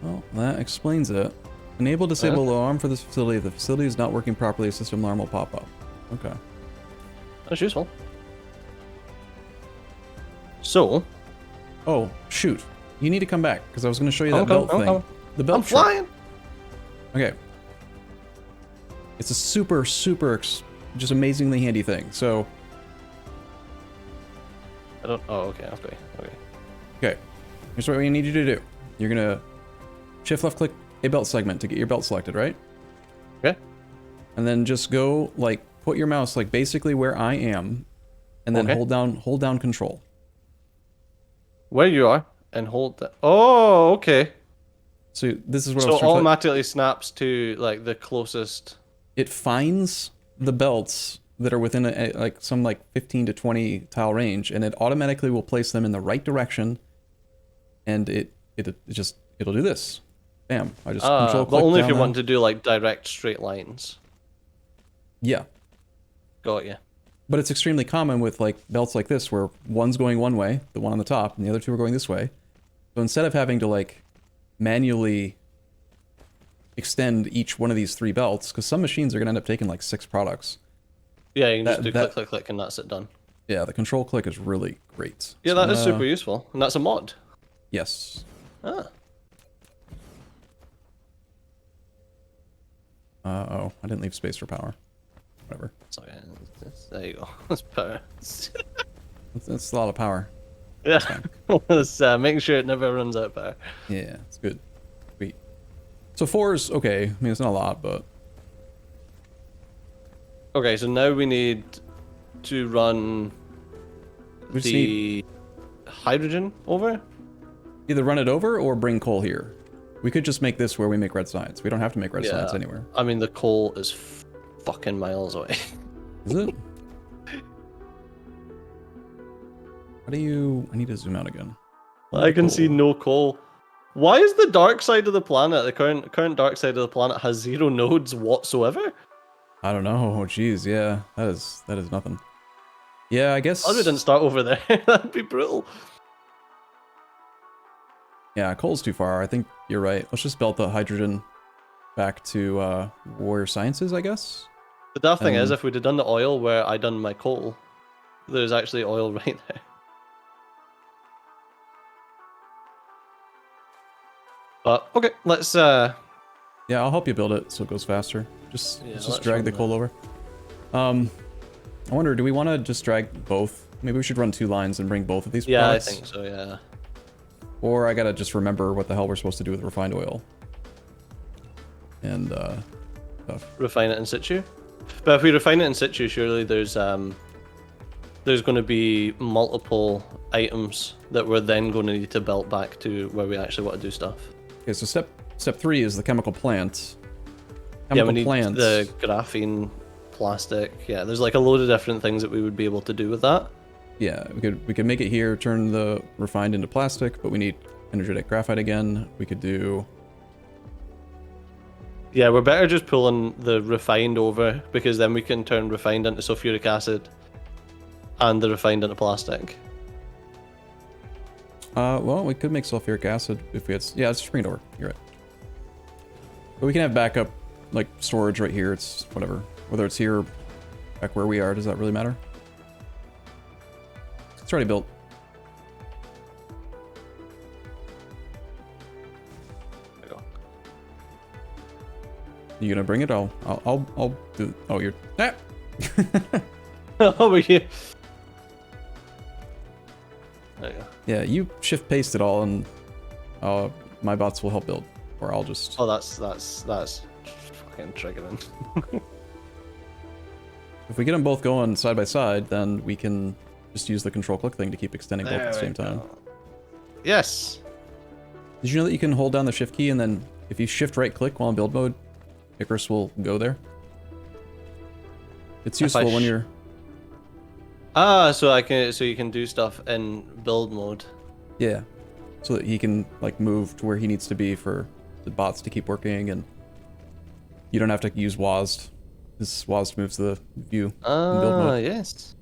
Well, that explains it. Enable disable alarm for this facility. If the facility is not working properly, a system alarm will pop up. Okay. That's useful. So. Oh, shoot. You need to come back, because I was going to show you that belt thing. The belt. I'm flying! Okay. It's a super, just amazingly handy thing. So. I don't. Oh, okay. Okay. Here's what we need you to do. You're going to shift left click a belt segment to get your belt selected, right? Okay. And then just go, like, put your mouse, like, basically where I am, and then hold down control. Where you are, and hold that. Oh, okay. So this is what I so was trying to automatically snaps to like the closest. It finds the belts that are within like some 15 to 20 tile range, and it automatically will place them in the right direction. And it'll do this. Bam! I just control click. But only if you down want to do like direct straight lines. Yeah. Got you. But it's extremely common with like belts like this, where one's going one way, the one on the top, and the other two are going this way. So instead of having to like manually extend each one of these 3 belts, because some machines are going to end up taking like 6 products. Yeah, you can just do click, click, click, and that's it done. Yeah, the control click is really great. Yeah, that is super useful, and that's a mod. Yes. Ah. Oh, I didn't leave space for power. Whatever. Okay. There you go. That's power. That's a lot of power. Yeah. Let's making sure it never runs out of power. Yeah, it's good. Sweet. So 4 is okay. I mean, it's not a lot, but. Okay, so now we need to run the hydrogen over. Either run it over or bring coal here. We could just make this where we make red science. We don't have to make red science anywhere. I mean, the coal is fucking miles away. Is it? How do you... I need to zoom out again. I can see no coal. Why is the dark side of the planet, the current dark side of the planet, has 0 nodes whatsoever? I don't know. Oh, jeez, yeah. That is nothing. Yeah, I guess... I didn't start over there. That'd be brutal. Yeah, coal's too far. I think you're right. Let's just belt the hydrogen back to Warrior Sciences, I guess? The daft thing is, if we'd have done the oil where I done my coal, there's actually oil right there. But, okay, let's... Yeah, I'll help you build it so it goes faster. Let's just drag the coal over. I wonder, do we want to just drag both? Maybe we should run 2 lines and bring both of these products? I think so, yeah. Or I gotta just remember what the hell we're supposed to do with refined oil. And, stuff. Refine it in situ? But if we refine it in situ, surely there's going to be multiple items that we're then going to need to belt back to where we actually want to do stuff. Okay, so step 3 is the chemical plant. Yeah, we need the graphene, plastic. Yeah, there's like a load of different things that we would be able to do with that. Yeah, we could make it here, turn the refined into plastic, but we need energetic graphite again. We could do... Yeah, we're better just pulling the refined over, because then we can turn refined into sulfuric acid and the refined into plastic. Well, we could make sulfuric acid if we had... Yeah, let's just bring it over. You're right. But we can have backup, like, storage right here. It's whatever. Whether it's here or back where we are, does that really matter? It's already built. There you go. You gonna bring it? I'll do... Oh, you're... Ah! Over here. There you go. Yeah, you shift paste it all, and my bots will help build. Or I'll just... Oh, that's fucking triggering. If we get them both going side by side, then we can just use the control-click thing to keep extending both at the same time. Yes. Did you know that you can hold down the shift key, and then if you shift right-click while in build mode, Icarus will go there? It's useful when you're... So you can do stuff in build mode. Yeah. So that he can, like, move to where he needs to be for the bots to keep working, and you don't have to use WASD. This WASD moves the view in build mode. Yes.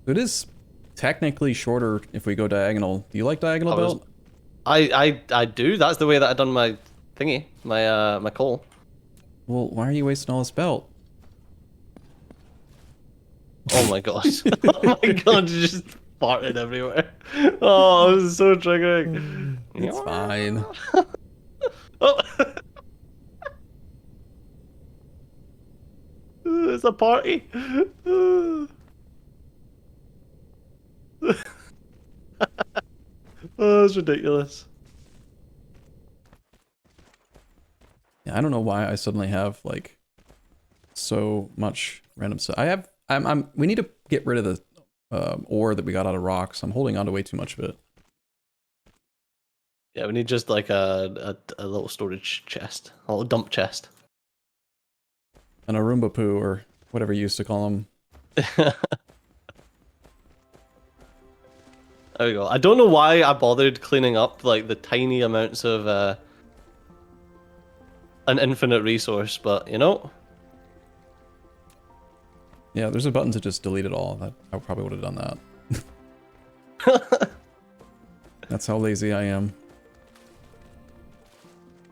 It is technically shorter if we go diagonal. Do you like diagonal build? I do. That's the way that I done my thingy, my coal. Well, why are you wasting all this belt? Oh my gosh. Oh my god, you just farted everywhere. Oh, this is so triggering. It's fine. Oh. It's a party. Oh, that's ridiculous. Yeah, I don't know why I suddenly have like so much random stuff. We need to get rid of the ore that we got out of rocks. I'm holding on to way too much of it. Yeah, we need just like a little storage chest, a little dump chest. An Arumba poo, or whatever you used to call them. There we go. I don't know why I bothered cleaning up like the tiny amounts of an infinite resource, but you know. Yeah, there's a button to just delete it all. I probably would have done that. That's how lazy I am.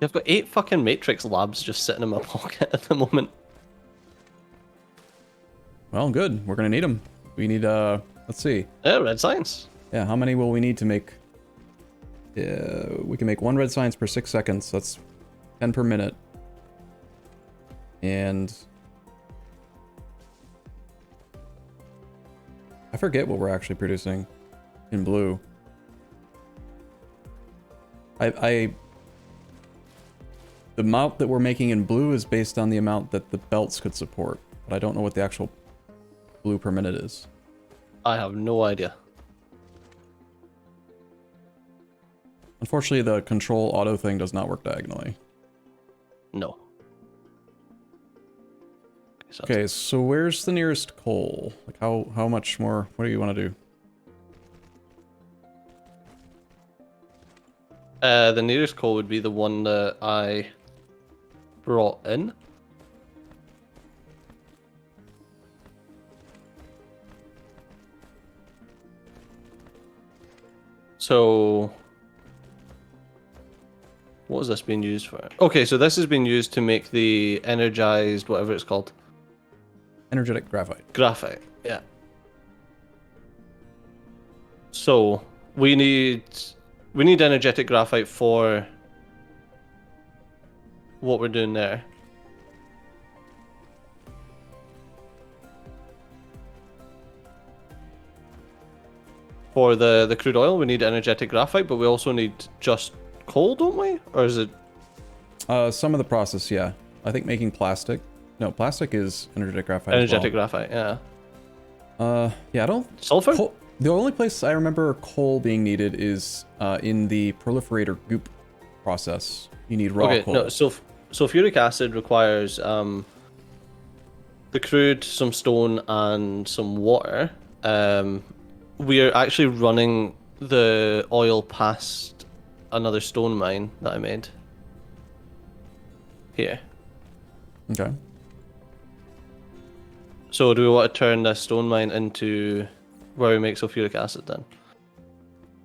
I've got 8 fucking Matrix labs just sitting in my pocket at the moment. Well, good. We're gonna need them. We need, let's see. Yeah, red science. Yeah, how many will we need to make? We can make 1 red science per 6 seconds. That's 10 per minute. And... I forget what we're actually producing in blue. The amount that we're making in blue is based on the amount that the belts could support, but I don't know what the actual blue per minute is. I have no idea. Unfortunately, the control auto thing does not work diagonally. No. Okay, so where's the nearest coal? Like how much more? What do you want to do? The nearest coal would be the one that I brought in. So, what is this being used for? Okay, so this has been used to make the energized, whatever it's called. Energetic graphite. Graphite, yeah. So, we need energetic graphite for what we're doing there. For the crude oil, we need energetic graphite, but we also need just coal, don't we? Or is it... Some of the process, yeah. I think making plastic. No, plastic is energetic graphite Energetic as well. graphite, yeah. Yeah, I don't... Sulfur? The only place I remember coal being needed is in the proliferator goop process. You need raw coal. No, sulfuric acid requires the crude, some stone, and some water. We're actually running the oil past another stone mine that I made. Here. Okay. So do we want to turn this stone mine into where we make sulfuric acid then?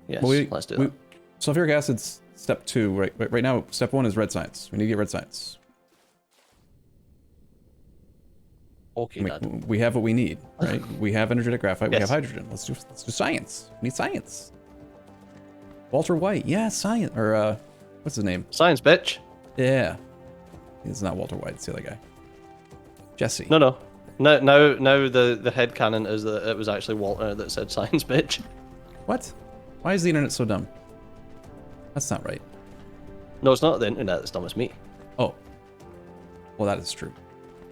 Yes, Well, let's do that. Sulfuric acid's step 2. Right now, step 1 is red science. We need to get red science. Okay, Dad. We have what we need, right? We have energetic graphite. We Yes. have hydrogen. Let's do science. We need science. Walter White. Yeah, science. Or what's his name? Science, bitch. Yeah. It's not Walter White. It's the other guy. Jesse. No. Now the headcanon is that it was actually Walter that said science, bitch. What? Why is the internet so dumb? That's not right. No, it's not the internet that's dumb, it's me. Oh. Well, that is true.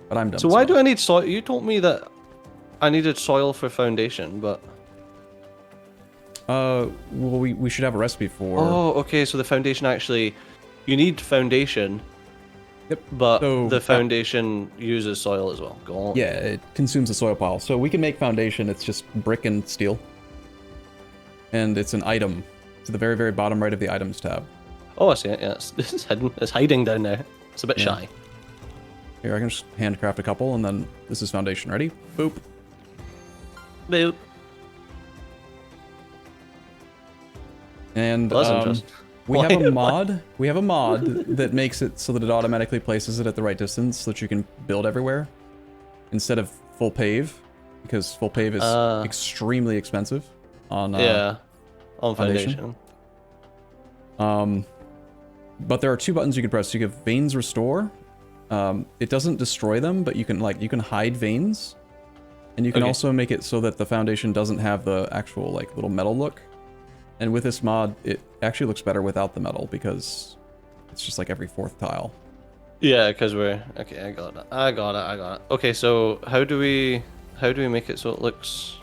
But I'm dumb. So why do I need soil? You told me that I needed soil for foundation, but... Well, we should have a recipe for... Oh, okay, so the foundation actually... You need foundation, Yep. but So, the foundation uses soil as well. Go on. Yeah, it consumes the soil pile. So we can make foundation. It's just brick and steel. And it's an item. To the very, very bottom right of the items tab. Oh, I see it, yeah. It's hidden. It's hiding down there. It's a bit shy. Here, I can just handcraft a couple, and then this is foundation. Ready? Boop. Boop. And Well, that's interesting. we have a mod. We have a mod that makes it so that it automatically places it at the right distance, so that you can build everywhere instead of full pave, because full pave is extremely expensive on on foundation. But there are 2 buttons you can press. You have veins restore. It doesn't destroy them, but you can hide veins, and you can also make it so that the foundation doesn't have the actual little metal look. And with this mod, it actually looks better without the metal because it's just like every 4th tile. Yeah, because we're okay. I got it. Okay, so how do we make it so it looks?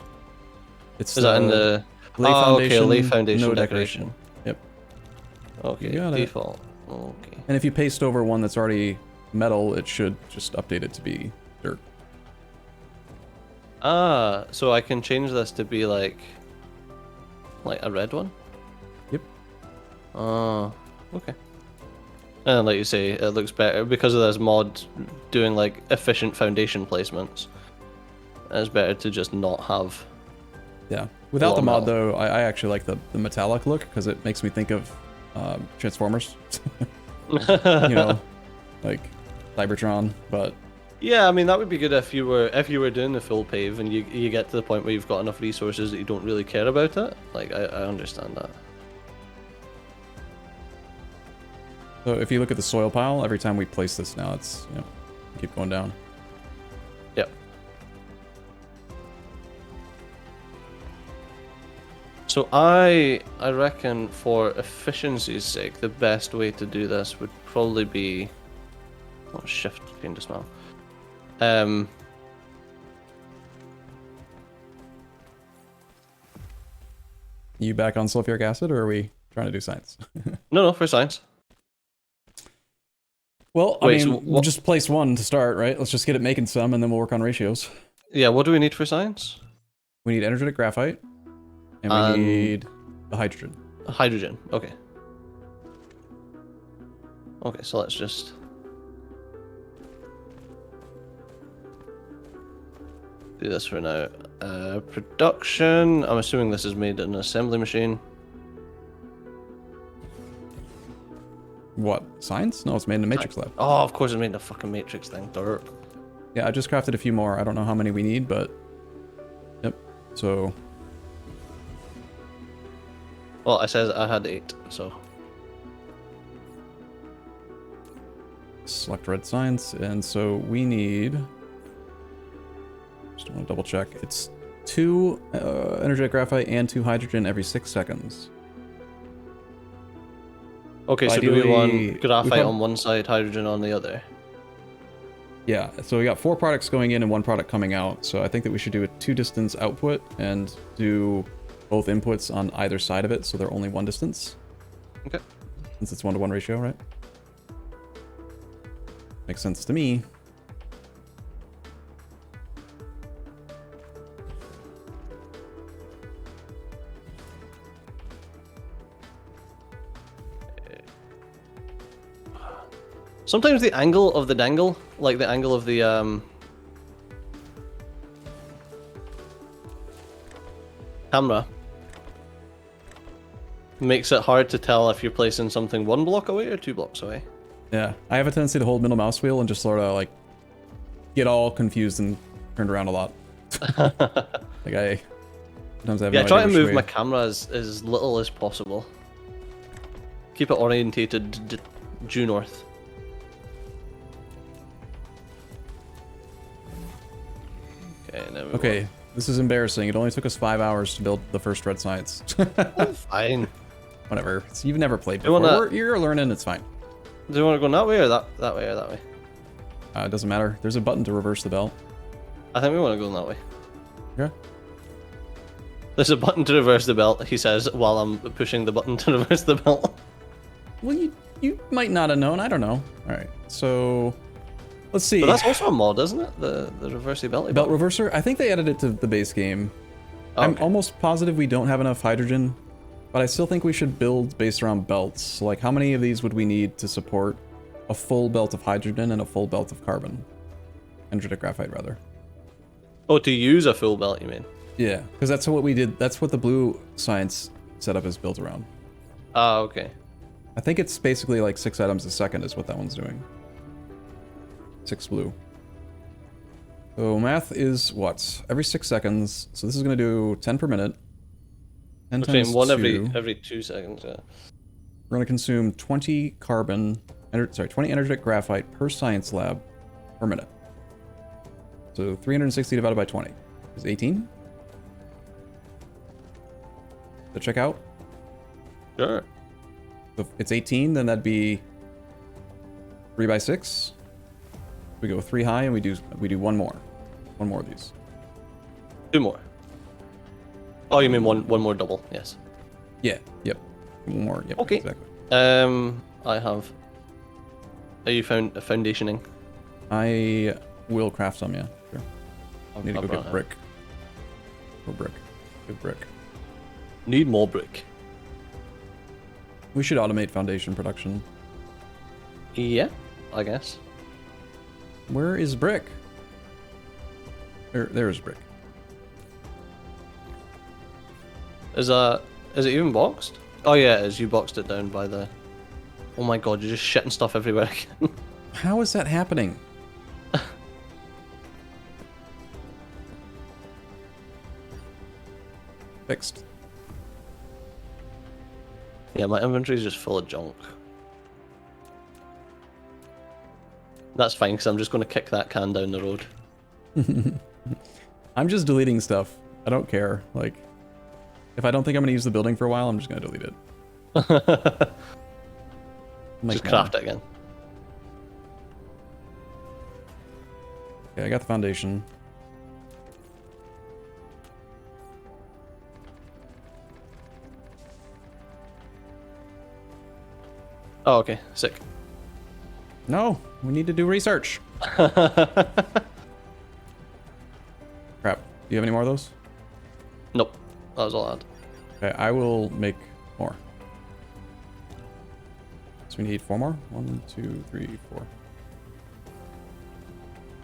Is that in the lay foundation? Lay foundation no decoration. Yep. Okay, You got it. default. Okay. And if you paste over one that's already metal, it should just update it to be dirt. So I can change this to be like a red one? Yep. Oh, okay. And like you say, it looks better because of this mod doing efficient foundation placements. It's better to just not have. Yeah. Without the mod, metal. though, I actually like the metallic look because it makes me think of Transformers. Like Cybertron, but Yeah, I mean that would be good if you were doing the full pave and you get to the point where you've got enough resources that you don't really care about it. I understand that. so if you look at the soil pile, every time we place this now, it's keep going down. Yep. So I reckon for efficiency's sake, the best way to do this would probably be shift change as well. You back on sulfuric acid, or are we trying to do science. No, for science. Well, I Wait, mean, so we'll just place one to start, right? Let's just get it making some, and then we'll work on ratios. Yeah, what do we need for science? We need energetic graphite, and we need the hydrogen. Hydrogen. Okay. Okay, so let's just... do this for now. Production. I'm assuming this is made in an assembly machine. What? Science? No, it's made in a matrix lab. Oh, of course it's made in a fucking matrix thing. Derp. Yeah, I just crafted a few more. I don't know how many we need, but... Yep. So... Well, I said I had 8, so... Select red science, and so we need... Just want to double check. It's 2 energetic graphite and 2 hydrogen every 6 seconds. Okay, so do we want graphite on one side, hydrogen on the other? Yeah, so we got 4 products going in and 1 product coming out. So I think that we should do a 2 distance output and do both inputs on either side of it, so they're only 1 distance. Okay. Since it's 1-to-1 ratio, right? Makes sense to me. Sometimes the angle of the dangle, like the angle of the camera, makes it hard to tell if you're placing something 1 block away or 2 blocks away. Yeah, I have a tendency to hold middle mouse wheel and just sort of like get all confused and turned around a lot. Like I sometimes I have Yeah, no try idea to which move way. my camera as little as possible. Keep it orientated due north. Okay, now we Okay, this is embarrassing. It only took us 5 hours to build the first red science. Fine. Whatever. You've never played You before. wanna- You're learning. It's fine. Do you want to go that way or that way or that way? It doesn't matter. There's a button to reverse the belt. I think we want to go that way. Okay. There's a button to reverse the belt, he says, while I'm pushing the button to reverse the belt. Well, you might not have known. I don't know. All right. So let's see. But that's also a mod, isn't it? The reversibility Belt button. reverser. I think they added it to the base game. I'm Okay. almost positive we don't have enough hydrogen, but I still think we should build based around belts. Like, how many of these would we need to support a full belt of hydrogen and a full belt of carbon? Energetic graphite, rather. Oh, to use a full belt, you mean? Yeah, because that's what we did. That's what the blue science setup is built around. Ah, okay. I think it's basically like 6 items a second is what that one's doing. 6 blue. So math is what? Every 6 seconds. So this is going to do 10 per minute. 10 Between times one 2. every 2 seconds, yeah. We're going to consume 20 carbon, 20 energetic graphite per science lab per minute. So 360 divided by 20 is 18. To check out. Sure. So if it's 18, then that'd be 3 by 6. We go 3 high and we do 1 more. 1 more of these. 2 more. Oh, you mean one more double? Yes. Yeah. Yep. 1 more. Yep. Okay. Exactly. I have. Are you foundationing? I will craft some. Yeah. Sure. I need to go get brick. Go brick. Good brick. Need more brick. We should automate foundation production. Yeah, I guess. Where is brick? There is brick. Is it even boxed? Oh yeah, it is. You boxed it down by the... Oh my god, you're just shitting stuff everywhere again. How is that happening? Fixed. Yeah, my inventory's just full of junk. That's fine, because I'm just going to kick that can down the road. I'm just deleting stuff. I don't care. Like, if I don't think I'm going to use the building for a while, I'm just going to delete it. Just craft it again. Okay, I got the foundation. Oh, okay. Sick. No, we need to do research. Crap. Do you have any more of those? Nope. That was all I had. Okay, I will make more. So we need 4 more. 1, 2, 3, 4.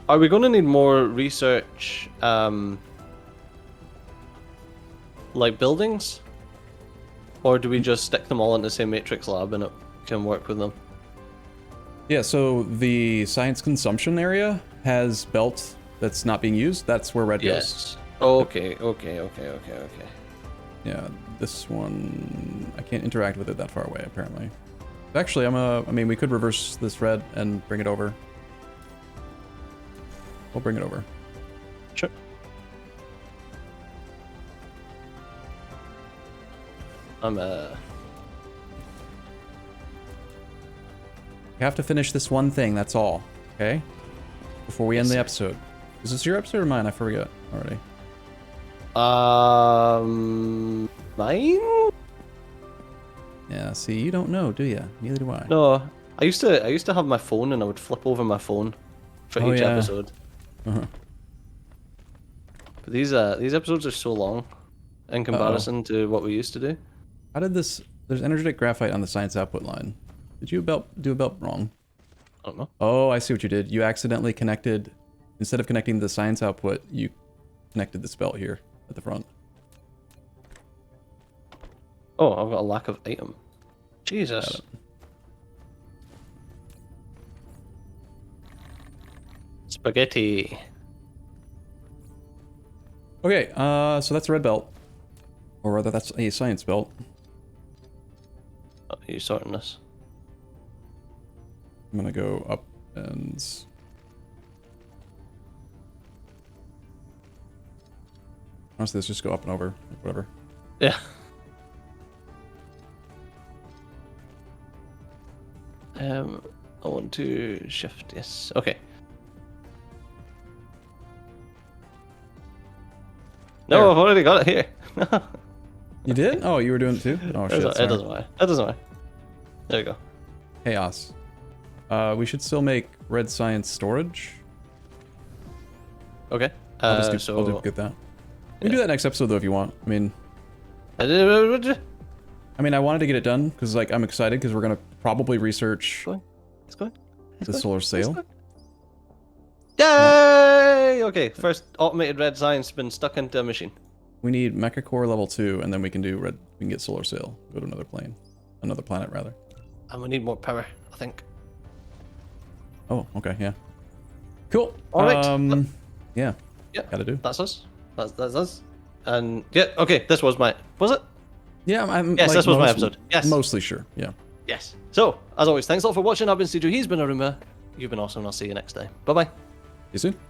Are we going to need more research, like buildings? Or do we just stick them all in the same matrix lab and it can work with them? Yeah, so the science consumption area has belt that's not being used. That's where red goes. Yes. Okay. Yeah, this one I can't interact with it that far away apparently. Actually, I mean, we could reverse this red and bring it over. We'll bring it over. Sure. We have to finish this one thing, that's all. Okay? Before we end the episode. Is this your episode or mine? I forget already. Mine? Yeah, see, you don't know, do you? Neither do I. No, I used to have my phone and I would flip over my phone for each episode. Uh-huh. But these episodes are so long in comparison to what we used to do. How did this... There's energetic graphite on the science output line. Did you do a belt wrong? I don't know. Oh, I see what you did. You accidentally connected... Instead of connecting the science output, you connected this belt here at the front. Oh, I've got a lack of item. Jesus. Spaghetti. Okay, so that's a red belt. Or rather, that's a science belt. Oh, are you sorting this? I'm gonna go up and... Honestly, let's just go up and over, like whatever. Yeah. I want to shift, yes. Okay. No, There. I've already got it here. You did? Oh, you were doing it too? Oh shit, It sorry. doesn't matter. It doesn't matter. There we go. Chaos. We should still make red science storage. Okay. I'll get that. We can do that next episode though if you want. I mean, I wanted to get it done because like I'm excited because we're gonna probably research the solar sail. Yay! Okay, first automated red science been stuck into a machine. We need mecha core level 2 and then we can do red. We can get solar sail. Go to another planet rather. And we need more power, I think. Oh, okay, yeah. Cool. All right. Yeah. Yeah. Gotta do. That's us. That's us. And yeah, okay, this was my... Was it? Yeah, I'm Yes, like, this was my episode. Yes. Mostly sure, yeah. Yes. So, as always, thanks a lot for watching. I've been Steejo, he's been Arumba. You've been awesome, and I'll see you next time. Bye-bye. See you soon.